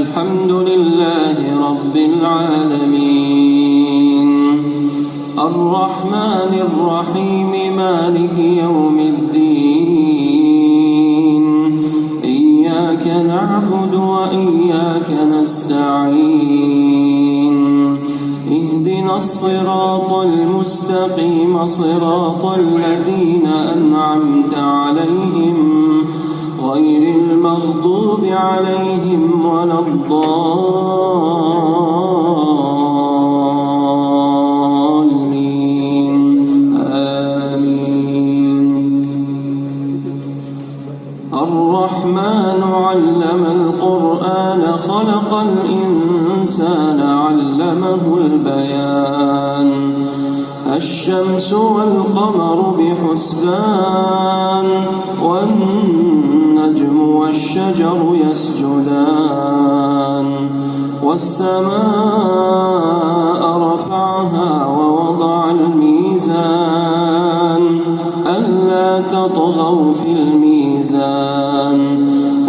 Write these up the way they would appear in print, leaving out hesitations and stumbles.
الحمد لله رب العالمين الرحمن الرحيم مالك يوم الدين إياك نعبد وإياك نستعين اهدنا الصراط المستقيم صراط الذين أنعمت عليهم غير المغضوب عليهم ولا الضالين آمين. الرحمن علم القرآن خلق الإنسان علمه البيان الشمس والقمر بحسبان والنجم والشجر يسجدان والسماء رفعها ووضع الميزان ألا تطغوا في الميزان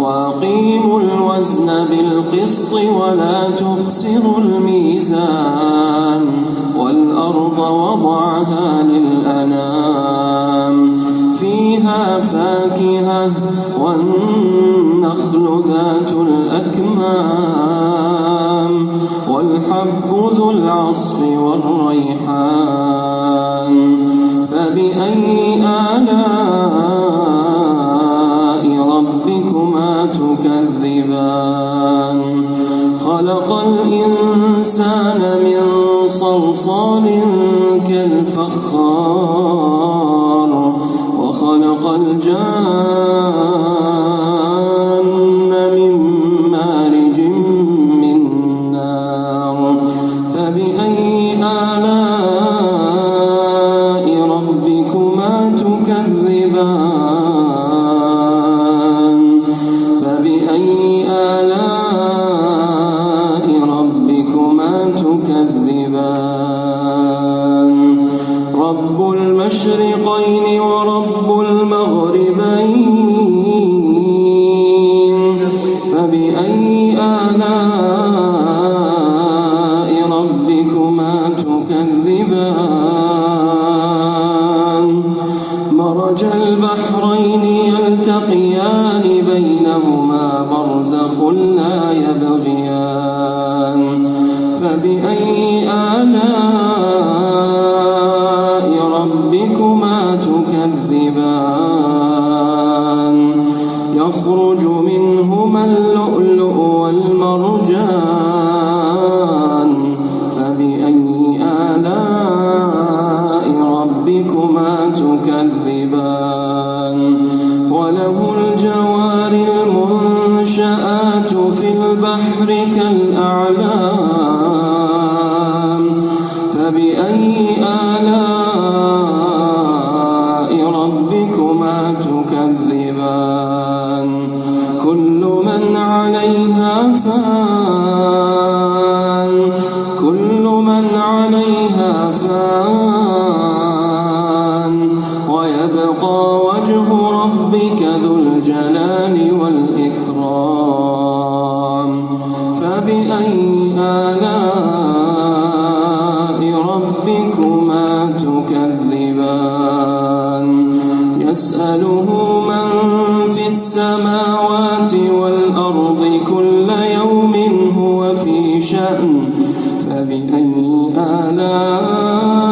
وأقيموا الوزن بالقسط ولا تخسروا الميزان والأرض وضعها للأنام فيها فاكهة والنخل ذات الأكمام والحب ذو العصف والريحان فبأي آلاء ربكما تكذبان خلق الإنسان من صلصال كالفخار وخلق الجان من مارج من نار فبأي آلاء ربكما تكذبان فبأي آلاء ربكما تكذبان رب المشرقين ورب المغربين فبأي آلاء ربكما تكذبان مرج البحرين يلتقيان بينهما برزخ لا يبغيان فبأي آلاء ربكما تكذبان يخرج منهما اللؤلؤ والمرجان فبأي آلاء ربكما تكذبان وله الجوار المنشآت في البحر كالأعلام فبأي آلاء ربكما تكذبان كل من عليها فان كل من عليها فان ويبقى وجه ربك ذو الجلال والإكرام فبأي آلاء ربكما تكذبان يسأله من في السماوات والأرض كل يوم هو في شأن فبأي آلاء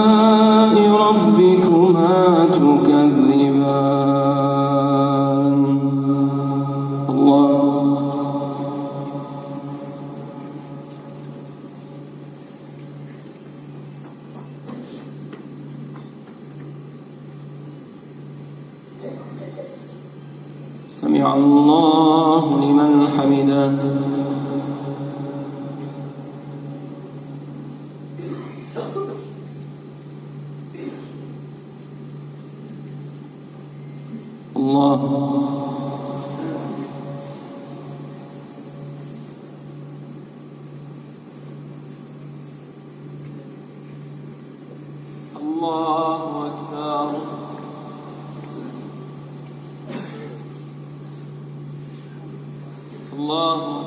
ربكما تكذبان الله سمع الله لمن حمده الله الله أكبر الله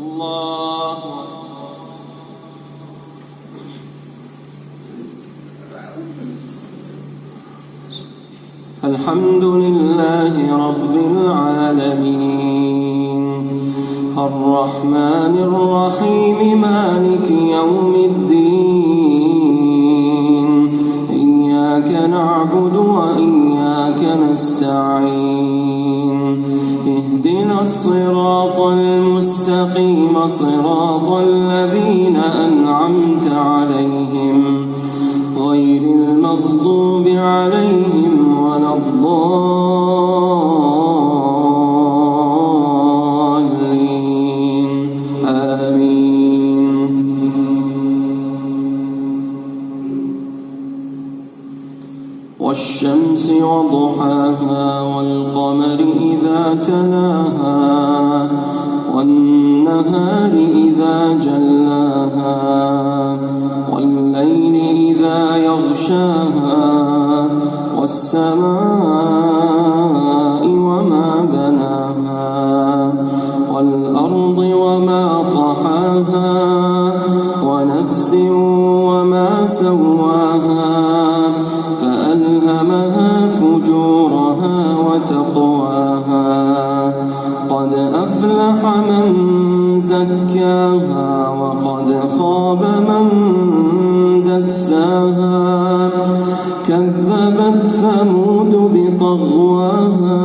الله الحمد لله رب العالمين الرحمن الرحيم مالك يوم الدين إياك نعبد وإياك نستعين اهدنا الصراط المستقيم صراط الذين أنعمت عليهم غير المغضوب عليهم ولا الضالين آمين والشمس وضحاها والقمر إذا تلاها والنهار إذا جلاها والليل إذا يغشاها والسماء وما بناها والأرض وما طحاها ونفس وما سواها فألهمها فجورها وتقواها قد أفلح من زكاها وقد خاب من دساها كذبت ثمود بطغواها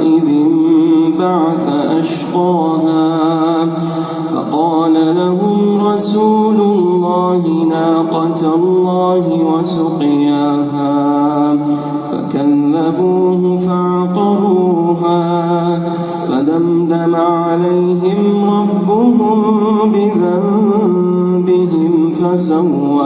إذ انبعث أشقاها فقال لهم رسول الله ناقة الله وسقياها فكذبوه فعقروها فدمدم عليهم ربهم بذنبهم فسواها